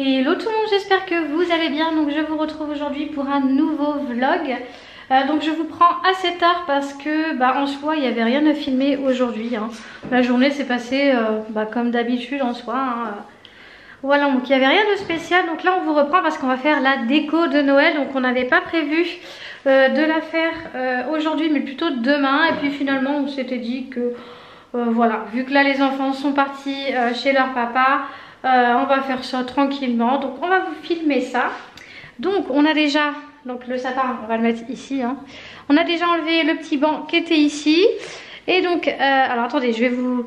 Hello tout le monde, j'espère que vous allez bien. Donc je vous retrouve aujourd'hui pour un nouveau vlog. Donc je vous prends assez tard parce que en soi il n'y avait rien à filmer aujourd'hui. La journée s'est passée comme d'habitude en soi. Voilà, donc il n'y avait rien de spécial. Donc là on vous reprend parce qu'on va faire la déco de Noël. Donc on n'avait pas prévu de la faire aujourd'hui mais plutôt demain. Et puis finalement on s'était dit que voilà, vu que là les enfants sont partis chez leur papa, on va faire ça tranquillement. Donc on va vous filmer ça. Donc on a déjà, donc le sapin on va le mettre ici. On a déjà enlevé le petit banc qui était ici. Et donc, alors attendez, je vais vous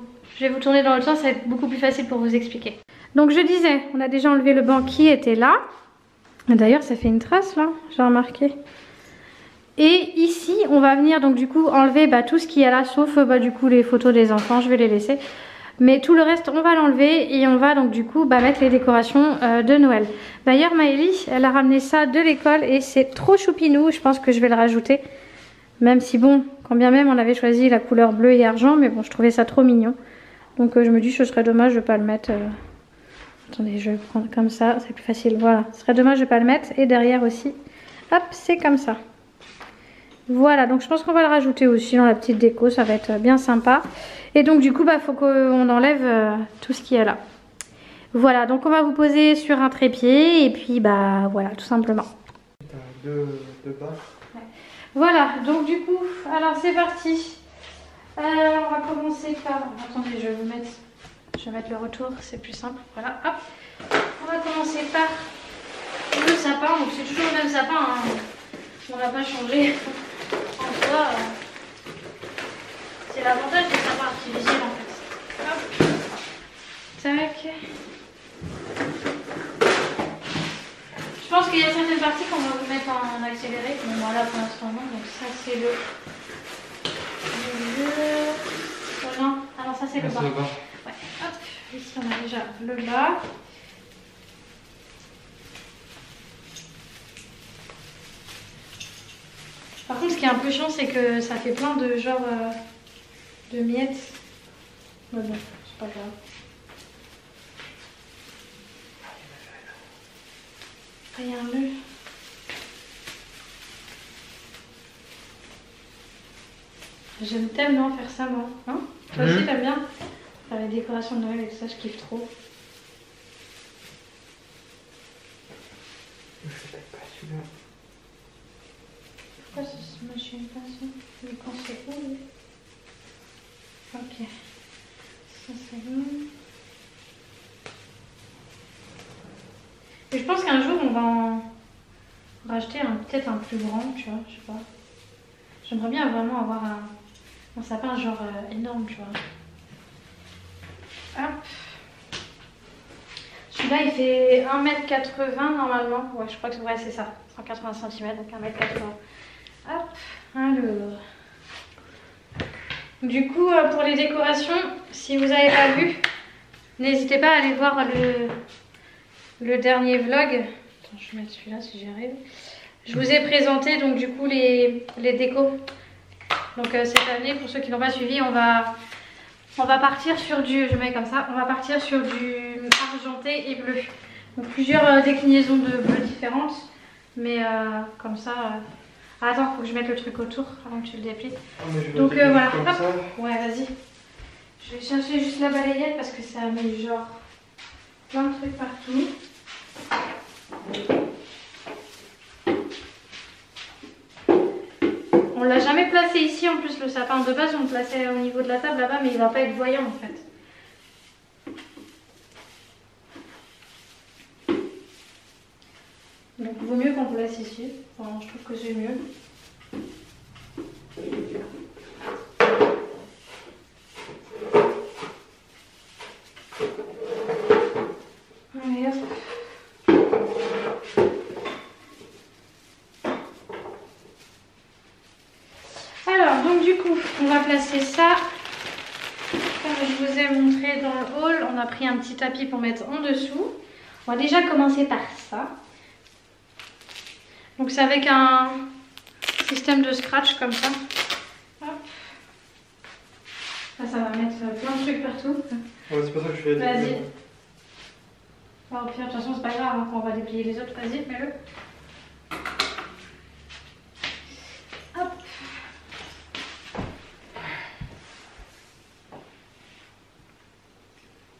tourner dans le sens, ça va être beaucoup plus facile pour vous expliquer. Donc je disais, on a déjà enlevé le banc qui était là. D'ailleurs ça fait une trace là, j'ai remarqué. Et ici on va venir donc du coup enlever tout ce qui est là, sauf du coup les photos des enfants, je vais les laisser. Mais tout le reste on va l'enlever et on va donc du coup mettre les décorations de Noël. D'ailleurs Maëlie elle a ramené ça de l'école et c'est trop choupinou, je pense que je vais le rajouter. Même si bon, quand bien même on avait choisi la couleur bleu et argent, mais bon je trouvais ça trop mignon. Donc je me dis ce serait dommage de ne pas le mettre. Attendez, je vais prendre comme ça, c'est plus facile, voilà. Ce serait dommage de ne pas le mettre et derrière aussi, hop c'est comme ça. Voilà, donc je pense qu'on va le rajouter aussi dans la petite déco, ça va être bien sympa. Et donc du coup, faut qu'on enlève tout ce qui est là. Voilà, donc on va vous poser sur un trépied et puis voilà, tout simplement. Deux bas. Ouais. Voilà, donc du coup, alors c'est parti. On va commencer par... Attendez, je vais mettre le retour, c'est plus simple. Voilà, hop. On va commencer par le sapin, donc c'est toujours le même sapin, on n'a pas changé. En soi, c'est l'avantage des sapins artificiels en fait. Hop. Tac. Je pense qu'il y a certaines parties qu'on va vous mettre en accéléré. Bon voilà pour l'instant non. Donc ça c'est le milieu. Oh, non, alors ça c'est le bas. Ouais. Hop. Ici on a déjà le bas. Par contre, ce qui est un peu chiant, c'est que ça fait plein de genre de miettes. Mais bon, c'est pas grave. Regarde-le. J'aime tellement faire ça, moi. Hein? Toi aussi, t'aimes bien faire les décorations de Noël et tout ça, je kiffe trop. C'est peut-être pas celui-là. Pourquoi ça se machine pas ça? Mais quand c'est où lui? Ok. Ça c'est bon. Et je pense qu'un jour on va en racheter peut-être un plus grand, tu vois, je sais pas. J'aimerais bien vraiment avoir un sapin genre énorme, tu vois. Hop. Celui-là il fait 1,80 m normalement. Ouais, je crois que c'est ça. 180 cm, donc 1,80 m. Hop, alors. Du coup, pour les décorations, si vous n'avez pas vu, n'hésitez pas à aller voir le dernier vlog. Attends, je vais mettre celui-là si j'y arrive. Je vous ai présenté donc du coup les décos. Donc cette année, pour ceux qui n'ont pas suivi, on va partir sur du, je mets comme ça, on va partir sur du argenté et bleu. Donc plusieurs déclinaisons de bleu différentes, mais comme ça. Attends, faut que je mette le truc autour avant que tu le déplies. Donc voilà, hop. Ouais, vas-y. Je vais chercher juste la balayette parce que ça met genre plein de trucs partout. On l'a jamais placé ici en plus le sapin. De base on le plaçait au niveau de la table là-bas mais il va pas être voyant en fait. Donc il vaut mieux qu'on le place ici. Enfin, je trouve que c'est mieux. Allez hop. Alors donc du coup on va placer ça. Comme je vous ai montré dans le hall, on a pris un petit tapis pour mettre en dessous. On va déjà commencer par ça. Donc c'est avec un système de scratch comme ça. Hop. Ça va mettre plein de trucs partout. Ouais, c'est pour ça que je fais. Vas-y. Enfin, au pire, de toute façon, c'est pas grave, hein, quand on va déplier les autres, vas-y, mets-le. Hop.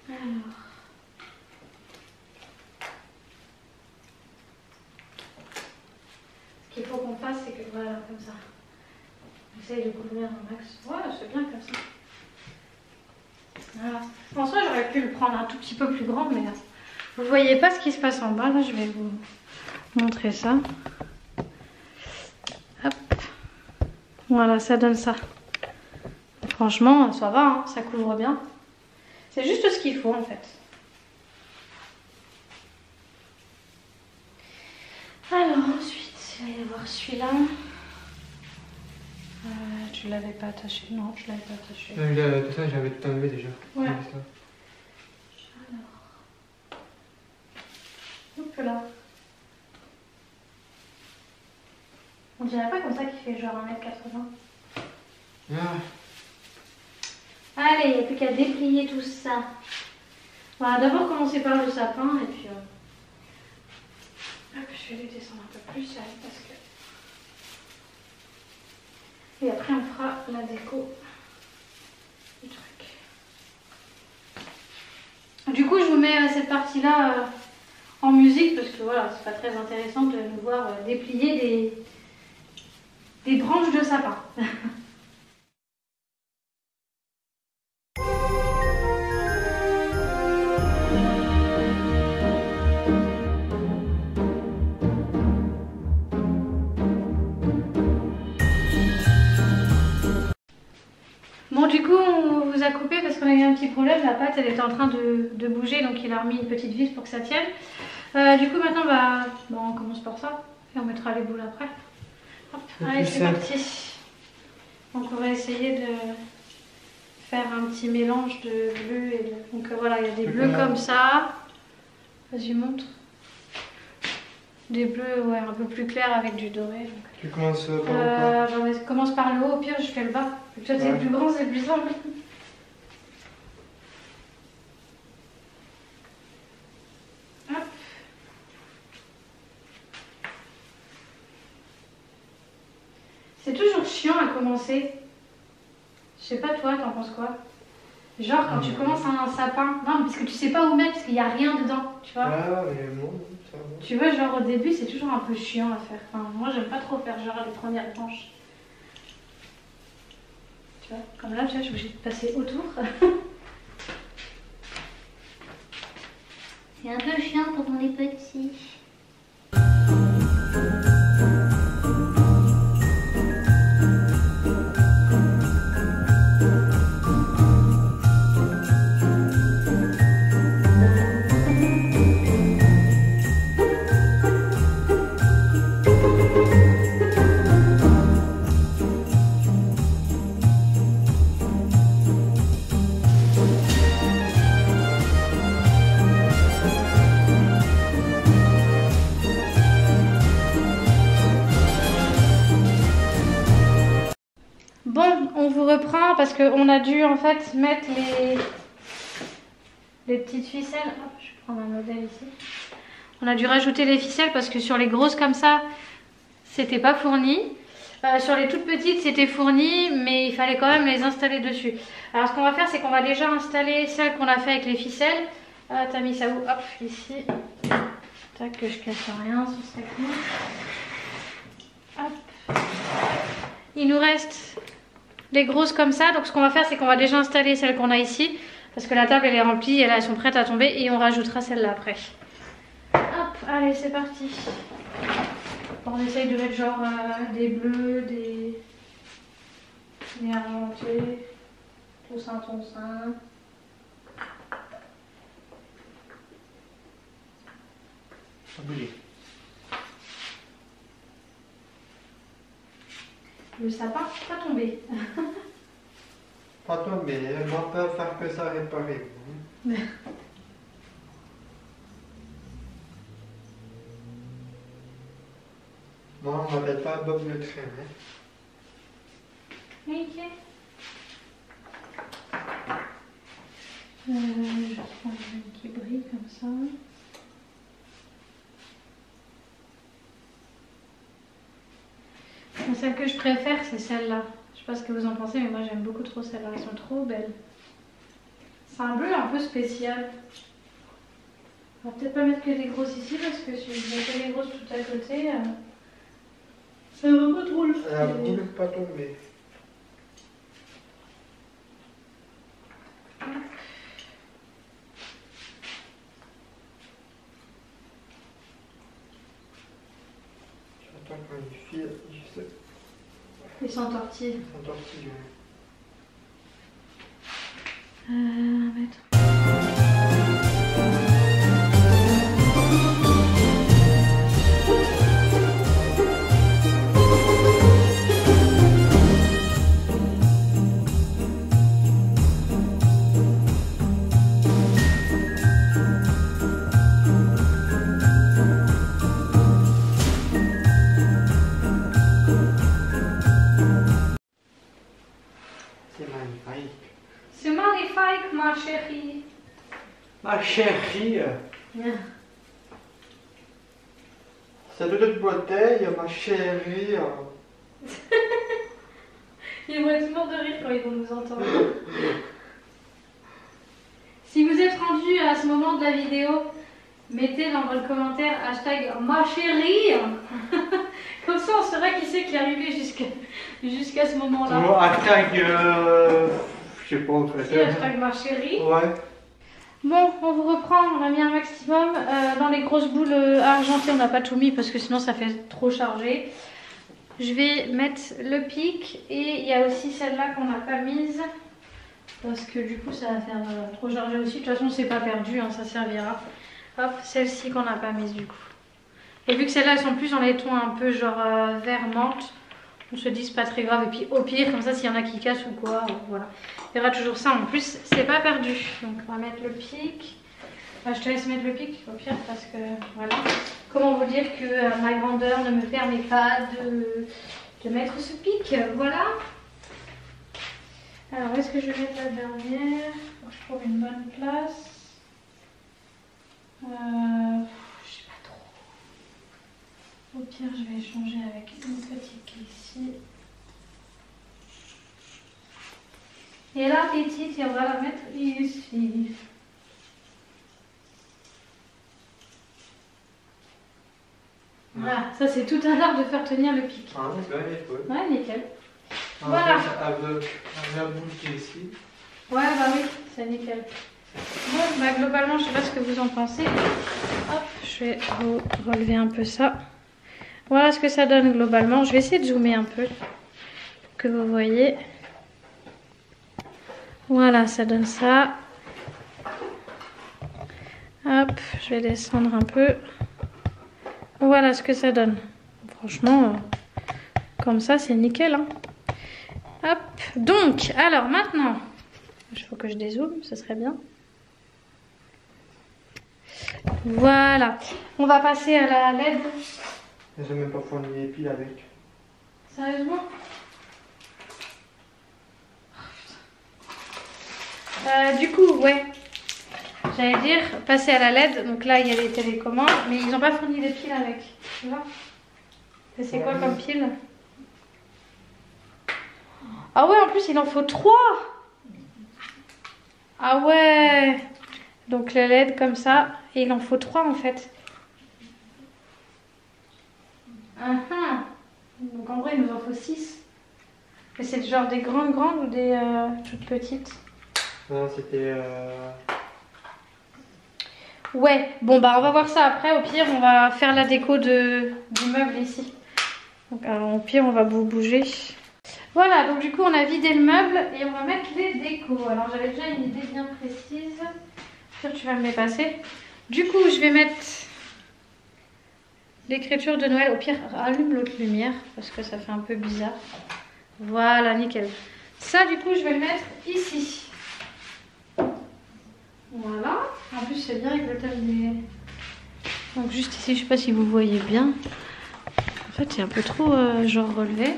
Alors. Ce qu'il faut qu'on fasse, c'est que voilà, comme ça. On essaye de couvrir un max. Voilà, c'est bien comme ça. Voilà. En soi, j'aurais pu le prendre un tout petit peu plus grand, mais vous voyez pas ce qui se passe en bas. Là, je vais vous montrer ça. Hop. Voilà, ça donne ça. Franchement, ça va, hein, ça couvre bien. C'est juste ce qu'il faut en fait. Alors ensuite, il va y avoir celui-là. Tu l'avais pas attaché? Non, je l'avais pas attaché. Tout ça, j'avais tout enlevé déjà. Ouais. Ça. Alors. Hop là. On dirait pas comme ça qu'il fait genre 1m80. Ah. Allez, il n'y a plus qu'à déplier tout ça. On va d'abord commencer par le sapin et puis hop, je vais les descendre un peu plus parce que... Et après on fera la déco du truc. Du coup je vous mets cette partie là en musique parce que voilà, c'est pas très intéressant de nous voir déplier des branches de sapin. Bon, du coup on vous a coupé parce qu'on a eu un petit problème, la pâte elle était en train de bouger, donc il a remis une petite vis pour que ça tienne. Du coup maintenant on commence par ça et on mettra les boules après. Hop, allez, c'est parti. Donc on va essayer de faire un petit mélange de bleu et de... Donc voilà, il y a des bleus comme ça. Vas-y, montre. Des bleus ouais, un peu plus clairs avec du doré. Donc. Tu commences par le bas? Je commence par le haut, au pire je fais le bas. Toi c'est le plus grand, c'est le plus simple. Hop. C'est toujours chiant à commencer. Je sais pas toi, t'en penses quoi? Genre quand tu commences un sapin, non parce que tu sais pas où mettre parce qu'il n'y a rien dedans, tu vois. Ah mais bon, ça va. Tu vois, genre au début c'est toujours un peu chiant à faire. Enfin, moi j'aime pas trop faire genre les premières branches. Tu vois, comme là, tu vois, je suis obligée de passer autour. C'est un peu chiant quand on est petit. Bon, on vous reprend parce qu'on a dû en fait mettre les petites ficelles. Hop, je vais prendre un modèle ici. On a dû rajouter les ficelles parce que sur les grosses comme ça, c'était pas fourni. Sur les toutes petites, c'était fourni, mais il fallait quand même les installer dessus. Alors ce qu'on va faire, c'est qu'on va déjà installer celles qu'on a fait avec les ficelles. T'as mis ça où? Hop, ici. Tac, que je casse rien, ce serait cool. Hop. Il nous reste les grosses comme ça, donc ce qu'on va faire c'est qu'on va déjà installer celles qu'on a ici parce que la table elle est remplie et là elles sont prêtes à tomber et on rajoutera celle-là après. Hop, allez c'est parti. On essaye de mettre genre des bleus, des argentés, tout ça en ton sein. Oublié. Le sapin pas tombé. Pas tombé, on peut faire que ça réparer. Moi, on m'appelle pas Bob le train. Ok. Je prends une qui brille comme ça. celle que je préfère, c'est celle-là. Je sais pas ce que vous en pensez, mais moi j'aime beaucoup trop celle-là. Elles sont trop belles. C'est un bleu un peu spécial. On va peut-être pas mettre que des grosses ici parce que si je mets que des grosses tout à côté, ça va pas trop le faire. Elle ne pas tomber. J'attends quand une fille, je sais. Ils sont tortillés. Ils sont tortillés. Mettre. C'est magnifique, ma chérie. Ma chérie. Yeah. C'est de notre bouteille, ma chérie. Ils vont être morts de rire quand ils vont nous entendre. Si vous êtes rendu à ce moment de la vidéo, mettez dans votre commentaire hashtag ma chérie. Comme ça on saura qui c'est qui est arrivé jusqu'à ce moment-là. Bon, hashtag, je sais pas en fait. Si, hashtag ma chérie. Ouais. Bon, on vous reprend, on a mis un maximum. Dans les grosses boules argentées, on n'a pas tout mis parce que sinon ça fait trop chargé. Je vais mettre le pic et il y a aussi celle-là qu'on n'a pas mise. Parce que du coup ça va faire trop chargé aussi. De toute façon c'est pas perdu, hein, ça servira. Hop, celle-ci qu'on n'a pas mise du coup. Et vu que celles-là elles sont plus dans les tons un peu genre vert menthe, on se dit c'est pas très grave. Et puis au pire, comme ça s'il y en a qui cassent ou quoi, voilà. Il y aura toujours ça en plus, c'est pas perdu. Donc on va mettre le pic. Enfin, je te laisse mettre le pic au pire parce que voilà. Comment vous dire que ma grandeur ne me permet pas de mettre ce pic, voilà. Alors, où est-ce que je vais mettre la dernière? Faut que je trouve une bonne place. Je sais pas trop. Au pire, je vais échanger avec une petite qui est ici. Et la petite, on va la mettre ici. Voilà, ça c'est tout un art de faire tenir le pic. Ah, c'est bien, nickel. Ouais, nickel. Ah, Voilà. Avec la boule qui est ici. Ouais, bah oui, c'est nickel. Bon, bah globalement, je sais pas ce que vous en pensez. Hop, je vais vous relever un peu ça. Voilà ce que ça donne globalement. Je vais essayer de zoomer un peu pour que vous voyez. Voilà, ça donne ça. Hop, je vais descendre un peu. Voilà ce que ça donne. Franchement, comme ça, c'est nickel. Hein. Hop, donc, alors maintenant, il faut que je dézoome, ce serait bien. Voilà, on va passer à la LED. Je n'ai même pas fourni les piles avec. Sérieusement? Du coup, ouais, j'allais dire passer à la LED. Donc là, il y a les télécommandes, mais ils n'ont pas fourni les piles avec. Tu vois? Et c'est quoi comme pile? Ah ouais, en plus, il en faut 3. Ah ouais. Donc les LED comme ça, et il en faut 3 en fait. Donc en vrai, il nous en faut 6. Mais c'est genre des grandes ou des toutes petites? Non, c'était... Ouais, bon bah on va voir ça après. Au pire, on va faire la déco du meuble ici. Donc alors, au pire, on va bouger. Voilà, donc du coup, on a vidé le meuble et on va mettre les décos. Alors j'avais déjà une idée bien précise. Sûr, tu vas me les passer. Du coup, je vais mettre l'écriture de Noël. Au pire, allume l'autre lumière parce que ça fait un peu bizarre. Voilà, nickel. Ça, du coup, je vais le mettre ici. Voilà. En plus, c'est bien avec le thème des... Donc juste ici, je sais pas si vous voyez bien. En fait, c'est un peu trop genre relevé.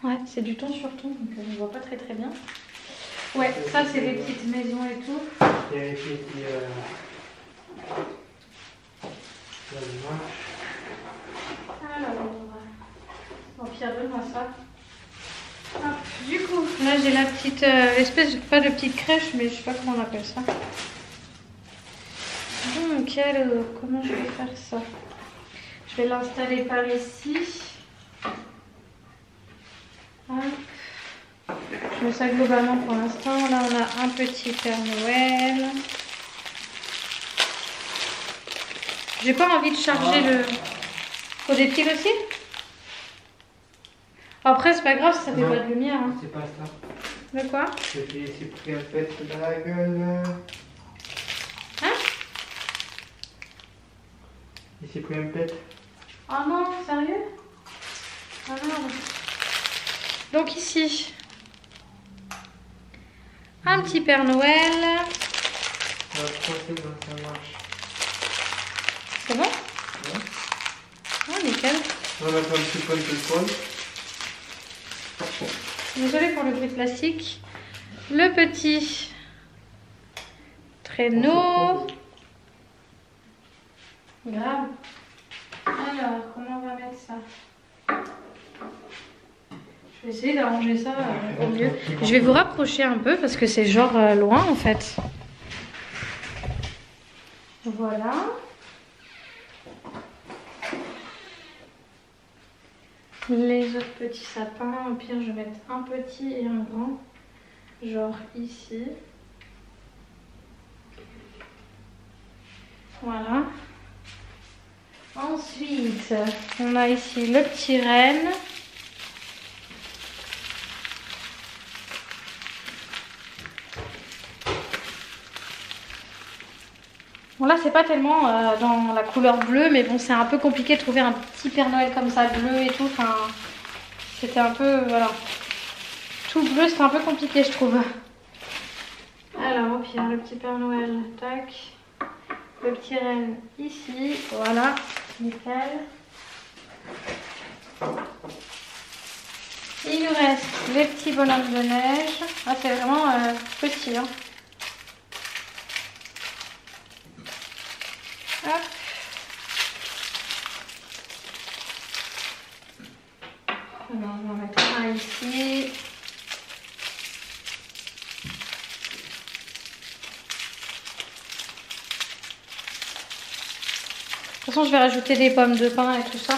Ouais, c'est du ton sur ton, donc on ne voit pas très bien. Ouais, ça c'est les petites maisons et tout. Il y a les petits... j'ai la petite espèce, pas de petite crèche, mais je sais pas comment on appelle ça. Donc alors, comment je vais faire ça? Je vais l'installer par ici. Hop. Je mets ça globalement pour l'instant. Là, on a un petit Père Noël. J'ai pas envie de charger le... Faut des piles aussi? Après, c'est pas grave, ça fait pas de lumière. Hein. C'est pas ça. De quoi? J'ai pris un pet dans la gueule. Hein? Il s'est pris un pet. Oh non, sérieux? Ah merde. Donc ici, un petit Père Noël. Je crois que ça marche. C'est bon? Ouais. Oh, nickel. On a fait un petit peu de poil. Désolée pour le bruit de plastique. Le petit traîneau. Grave. Alors, comment on va mettre ça? Je vais essayer d'arranger ça au mieux. Je vais vous rapprocher un peu parce que c'est genre loin en fait. Voilà. Les autres petits sapins, au pire je vais mettre un petit et un grand, genre ici. Voilà. Ensuite, on a ici le petit renne. Bon là c'est pas tellement dans la couleur bleue, mais bon c'est un peu compliqué de trouver un petit Père Noël comme ça bleu et tout. Enfin, c'était un peu, voilà, tout bleu, c'était un peu compliqué je trouve. Alors au pire le petit Père Noël, tac, le petit renne ici, voilà, nickel. Il nous reste les petits bonhommes de neige. Ah c'est vraiment petit hein. Hop. Alors, on va mettre un ici. De toute façon, je vais rajouter des pommes de pin et tout ça.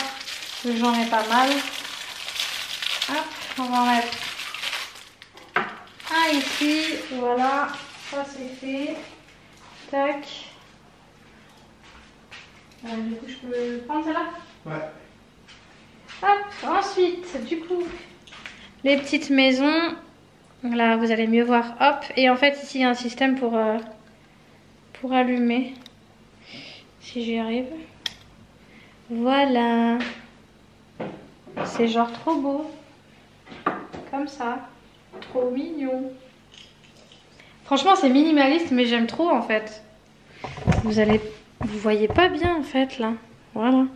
J'en ai pas mal. Hop, on va en mettre un ici. Voilà, ça c'est fait. Tac. Du coup, je peux prendre celle-là? Ouais. Hop, ensuite, du coup, les petites maisons. Là, vous allez mieux voir. Hop, et en fait, ici, il y a un système pour allumer. Si j'y arrive. Voilà. C'est genre trop beau. Comme ça. Trop mignon. Franchement, c'est minimaliste, mais j'aime trop, en fait. Vous voyez pas bien en fait là, voilà.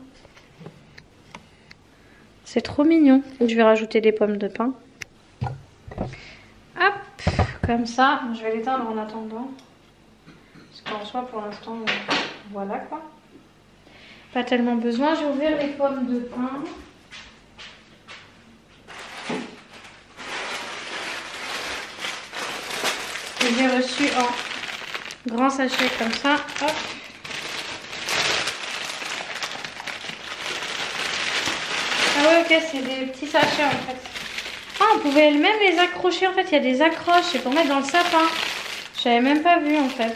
C'est trop mignon. Je vais rajouter des pommes de pin. Hop, comme ça. Je vais l'éteindre en attendant. Parce qu'en soi pour l'instant, voilà quoi. Pas tellement besoin. Je vais ouvrir les pommes de pin. Que j'ai reçu en grand sachet comme ça. Hop. Ah ouais, ok, c'est des petits sachets en fait. Ah, on pouvait même les accrocher en fait. Il y a des accroches, c'est pour mettre dans le sapin. J'avais même pas vu en fait.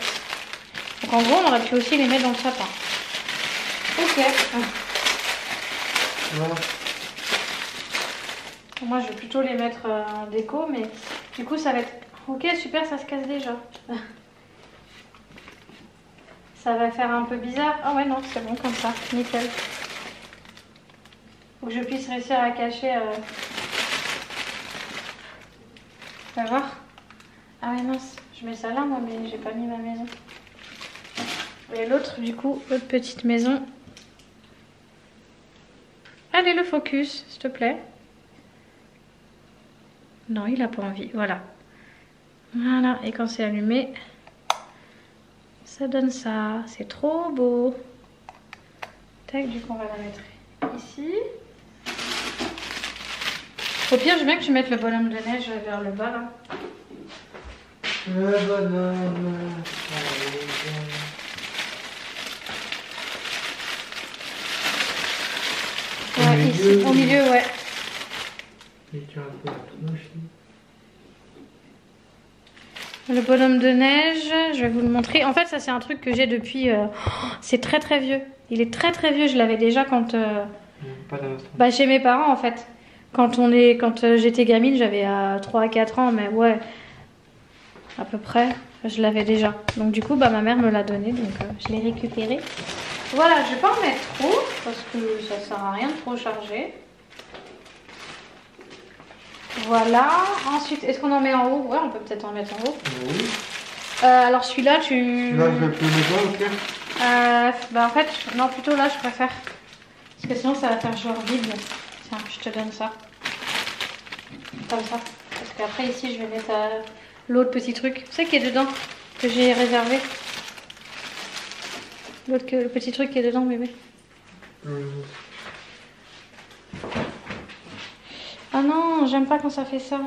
Donc en gros, on aurait pu aussi les mettre dans le sapin. Ok. Voilà. Moi, je vais plutôt les mettre en déco, mais du coup, ça va être... Ok, super, ça se casse déjà. Ça va faire un peu bizarre. Ah ouais, non, c'est bon comme ça. Nickel. Faut que je puisse réussir à cacher. On va voir. Ah ouais, mince. Je mets ça là, moi, mais j'ai pas mis ma maison. Et l'autre, du coup, l'autre petite maison. Allez, le focus, s'il te plaît. Non, il a pas envie. Voilà. Voilà. Et quand c'est allumé, ça donne ça. C'est trop beau. Tac, du coup, on va la mettre ici. Au pire, je veux bien que tu mettes le bonhomme de neige vers le bas là. Le bonhomme. Ouais, ici, au milieu, ouais. Et tu as un peu la tronche. Le bonhomme de neige, je vais vous le montrer. En fait, ça c'est un truc que j'ai depuis... c'est très très vieux. Il est très très vieux, je l'avais déjà quand... Pas bah, chez mes parents en fait. Quand j'étais gamine, j'avais 3 à 4 ans, mais ouais, à peu près, je l'avais déjà. Donc du coup, bah, ma mère me l'a donné, donc je l'ai récupéré. Voilà, je vais pas en mettre trop, parce que ça sert à rien de trop charger. Voilà, ensuite, est-ce qu'on en met en haut? Ouais, on peut peut-être en mettre en haut. Oui. Alors celui-là, tu... Là, je vais plus le mettre au pire. Bah en fait, non, plutôt là, je préfère. Parce que sinon, ça va faire genre vide. Tiens, je te donne ça. Comme ça. Parce qu'après, ici, je vais mettre l'autre petit truc. Tu sais qui est dedans, que j'ai réservé. Le petit truc qui est dedans, bébé. Ah non, j'aime pas quand ça fait ça.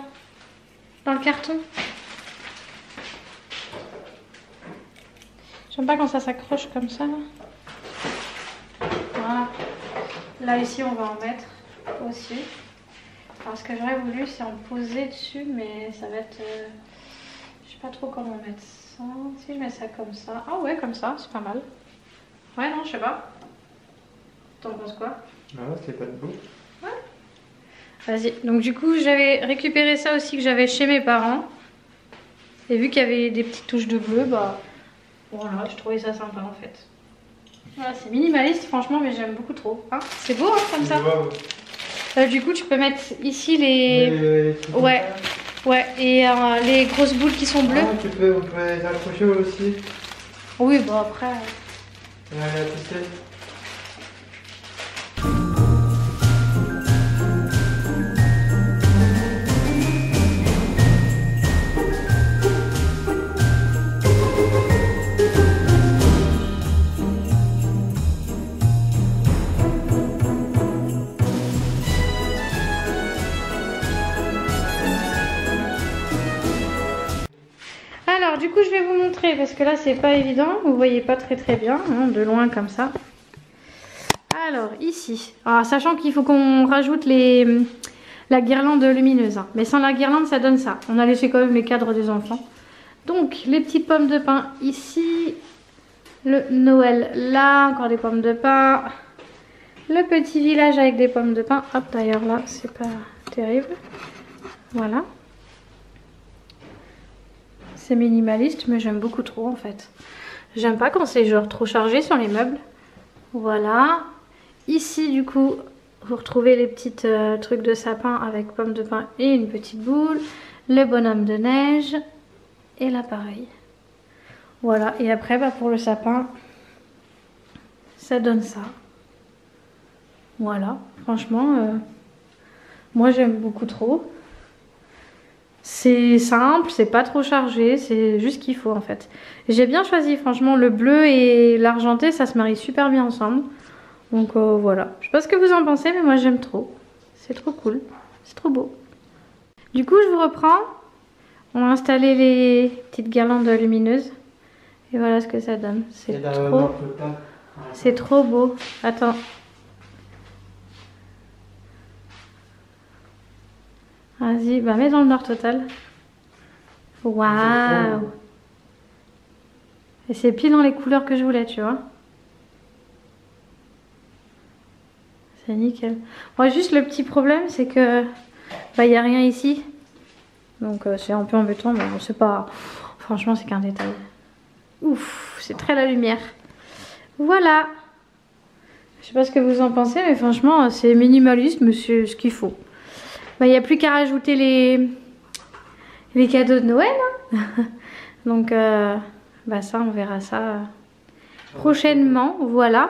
Dans le carton. J'aime pas quand ça s'accroche comme ça. Là. Voilà. Là, ici, on va en mettre aussi. Alors, ce que j'aurais voulu, c'est en poser dessus, mais ça va être... je sais pas trop comment mettre ça. Si je mets ça comme ça... Ah ouais, comme ça, c'est pas mal. Ouais, non, je sais pas. T'en penses quoi? Ah, c'est pas de beau. Ouais. Vas-y. Donc du coup, j'avais récupéré ça aussi que j'avais chez mes parents. Et vu qu'il y avait des petites touches de bleu, bah... Voilà, je trouvais ça sympa en fait. Voilà, c'est minimaliste franchement, mais j'aime beaucoup trop. Hein, c'est beau hein, comme ça. Du coup, tu peux mettre ici les... Ouais, ouais, et les grosses boules qui sont bleues. Ah, on peut les accrocher aussi. Oui, bon après... La ficelle. Alors du coup je vais vous montrer parce que là c'est pas évident, vous voyez pas très bien hein, de loin comme ça. Alors ici, sachant qu'il faut qu'on rajoute la guirlande lumineuse, hein. Mais sans la guirlande ça donne ça. On a laissé quand même les cadres des enfants. Donc les petites pommes de pin ici, le Noël là, encore des pommes de pin, le petit village avec des pommes de pin. Hop d'ailleurs là c'est pas terrible, voilà. C'est minimaliste, mais j'aime beaucoup trop en fait. J'aime pas quand c'est genre trop chargé sur les meubles. Voilà. Ici, du coup, vous retrouvez les petits trucs de sapin avec pommes de pin et une petite boule. Le bonhomme de neige et l'appareil. Voilà. Et après, bah, pour le sapin, ça donne ça. Voilà. Franchement, moi j'aime beaucoup trop. C'est simple, c'est pas trop chargé, c'est juste ce qu'il faut en fait. J'ai bien choisi, franchement, le bleu et l'argenté, ça se marie super bien ensemble. Donc voilà, je sais pas ce que vous en pensez, mais moi j'aime trop. C'est trop cool, c'est trop beau. Du coup, je vous reprends. On a installé les petites guirlandes lumineuses. Et voilà ce que ça donne. C'est trop beau. Attends. Vas-y, bah mets dans le noir total. Waouh! Et c'est pile dans les couleurs que je voulais, tu vois. C'est nickel. Moi, juste le petit problème, c'est que bah, y a rien ici. Donc c'est un peu embêtant, mais bon, c'est pas... Franchement, c'est qu'un détail. Ouf, c'est très la lumière. Voilà. Je sais pas ce que vous en pensez, mais franchement, c'est minimaliste, mais c'est ce qu'il faut. Il n'y a plus qu'à rajouter les cadeaux de Noël. Hein. Donc, bah ça, on verra ça prochainement. Voilà.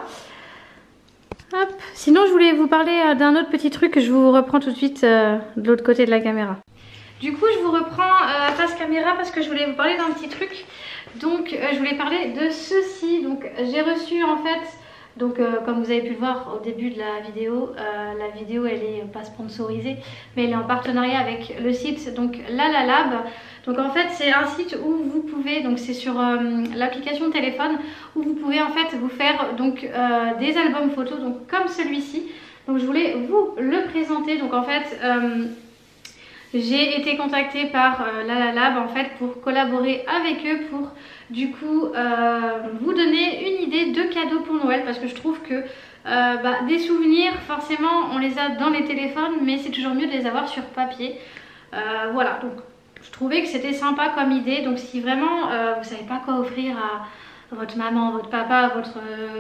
Hop. Sinon, je voulais vous parler d'un autre petit truc que je vous reprends tout de suite de l'autre côté de la caméra. Du coup, je vous reprends face caméra parce que je voulais vous parler d'un petit truc. Donc, je voulais parler de ceci. Donc, j'ai reçu en fait Donc comme vous avez pu le voir au début de la vidéo elle est pas sponsorisée mais elle est en partenariat avec le site donc LalaLab. Donc en fait c'est un site où vous pouvez, donc c'est sur l'application téléphone, où vous pouvez en fait vous faire donc des albums photos donc comme celui-ci. Donc je voulais vous le présenter. Donc en fait j'ai été contactée par LalaLab en fait pour collaborer avec eux pour du coup vous donner une idée de cadeaux pour Noël, parce que je trouve que des souvenirs forcément on les a dans les téléphones mais c'est toujours mieux de les avoir sur papier. Voilà, donc je trouvais que c'était sympa comme idée. Donc si vraiment vous savez pas quoi offrir à votre maman, votre papa, votre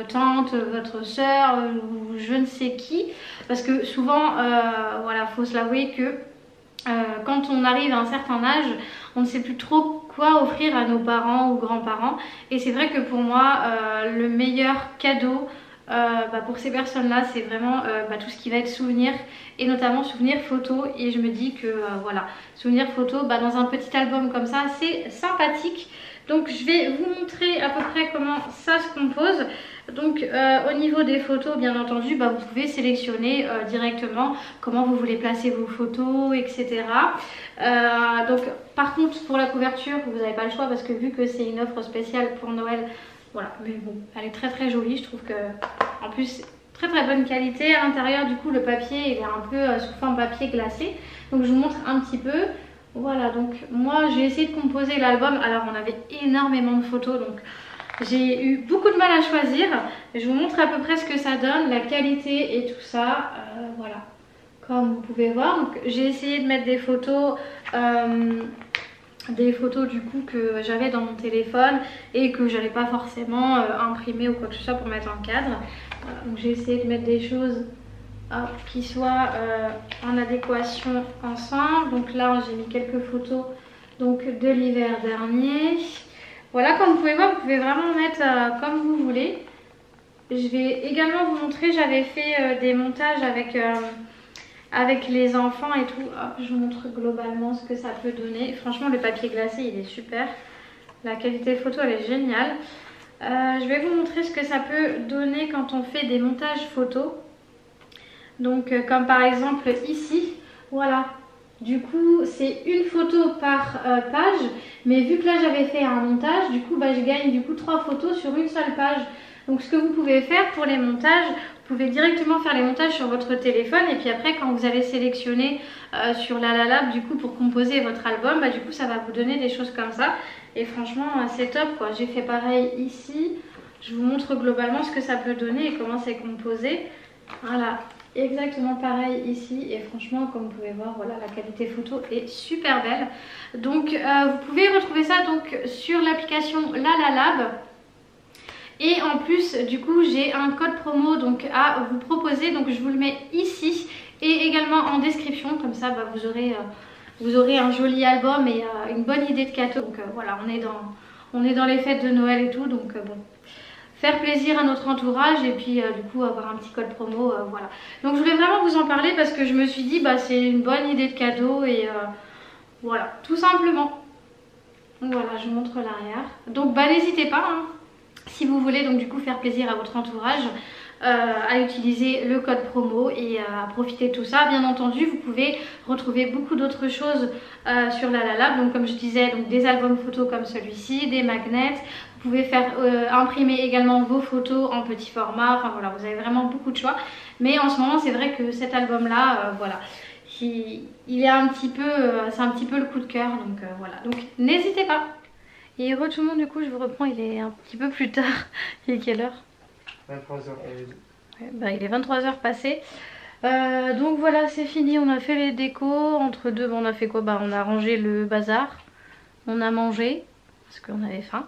tante, votre soeur ou je ne sais qui, parce que souvent voilà, faut se l'avouer que quand on arrive à un certain âge, on ne sait plus trop quoi offrir à nos parents ou grands-parents. Et c'est vrai que pour moi, le meilleur cadeau pour ces personnes-là, c'est vraiment tout ce qui va être souvenir, et notamment souvenir photo. Et je me dis que voilà, souvenir photo dans un petit album comme ça, c'est sympathique. Donc je vais vous montrer à peu près comment ça se compose. Donc au niveau des photos, bien entendu, vous pouvez sélectionner directement comment vous voulez placer vos photos, etc. Donc par contre pour la couverture, vous n'avez pas le choix parce que vu que c'est une offre spéciale pour Noël, voilà, mais bon, elle est très très jolie. Je trouve que en plus très très bonne qualité. À l'intérieur du coup le papier il est un peu sous forme papier glacé. Donc je vous montre un petit peu. Voilà, donc moi j'ai essayé de composer l'album. Alors on avait énormément de photos, donc j'ai eu beaucoup de mal à choisir. Je vous montre à peu près ce que ça donne, la qualité et tout ça. Voilà, comme vous pouvez voir. Donc j'ai essayé de mettre des photos du coup que j'avais dans mon téléphone et que j'allais pas forcément imprimer ou quoi que ce soit pour mettre en cadre. Voilà, donc j'ai essayé de mettre des choses qui soient en adéquation ensemble. Donc là j'ai mis quelques photos donc de l'hiver dernier. Voilà, comme vous pouvez voir, vous pouvez vraiment mettre comme vous voulez. Je vais également vous montrer, j'avais fait des montages avec les enfants et tout. Hop, je vous montre globalement ce que ça peut donner. Franchement le papier glacé il est super, la qualité photo elle est géniale. Je vais vous montrer ce que ça peut donner quand on fait des montages photos. Donc comme par exemple ici, voilà. Du coup c'est une photo par page, mais vu que là j'avais fait un montage, du coup je gagne du coup 3 photos sur une seule page. Donc ce que vous pouvez faire pour les montages, vous pouvez directement faire les montages sur votre téléphone, et puis après quand vous allez sélectionner sur LalaLab du coup pour composer votre album, du coup ça va vous donner des choses comme ça. Et franchement c'est top quoi. J'ai fait pareil ici, je vous montre globalement ce que ça peut donner et comment c'est composé. Voilà. Exactement pareil ici, et franchement comme vous pouvez voir voilà, la qualité photo est super belle. Donc vous pouvez retrouver ça donc sur l'application LalaLab. Et en plus du coup j'ai un code promo donc à vous proposer, donc je vous le mets ici et également en description, comme ça vous aurez un joli album et une bonne idée de cadeau. Donc voilà, on est dans les fêtes de Noël et tout, donc bon, faire plaisir à notre entourage et puis du coup avoir un petit code promo, voilà. Donc je voulais vraiment vous en parler parce que je me suis dit c'est une bonne idée de cadeau et voilà, tout simplement. Voilà, je vous montre l'arrière. Donc n'hésitez pas si vous voulez donc du coup faire plaisir à votre entourage, à utiliser le code promo et à profiter de tout ça. Bien entendu vous pouvez retrouver beaucoup d'autres choses sur LalaLab, donc comme je disais, donc des albums photos comme celui-ci, des magnets. Vous pouvez faire imprimer également vos photos en petit format. Enfin voilà, vous avez vraiment beaucoup de choix. Mais en ce moment c'est vrai que cet album là voilà, il est un petit peu c'est un petit peu le coup de cœur, donc voilà, donc n'hésitez pas. Et re tout le monde, du coup je vous reprends, il est un petit peu plus tard. Il est quelle heure? 23h. Ouais, il est 23h passé. Donc voilà, c'est fini, on a fait les décos. Entre deux, on a fait quoi? On a rangé le bazar, on a mangé parce qu'on avait faim.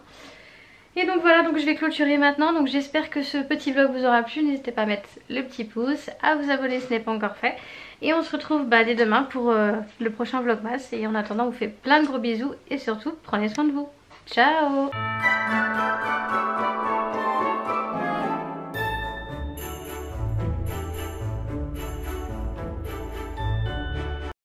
Et donc voilà, donc je vais clôturer maintenant. Donc j'espère que ce petit vlog vous aura plu. N'hésitez pas à mettre le petit pouce, à vous abonner si ce n'est pas encore fait. Et on se retrouve dès demain pour le prochain vlogmas. Et en attendant, on vous fait plein de gros bisous et surtout, prenez soin de vous. Ciao!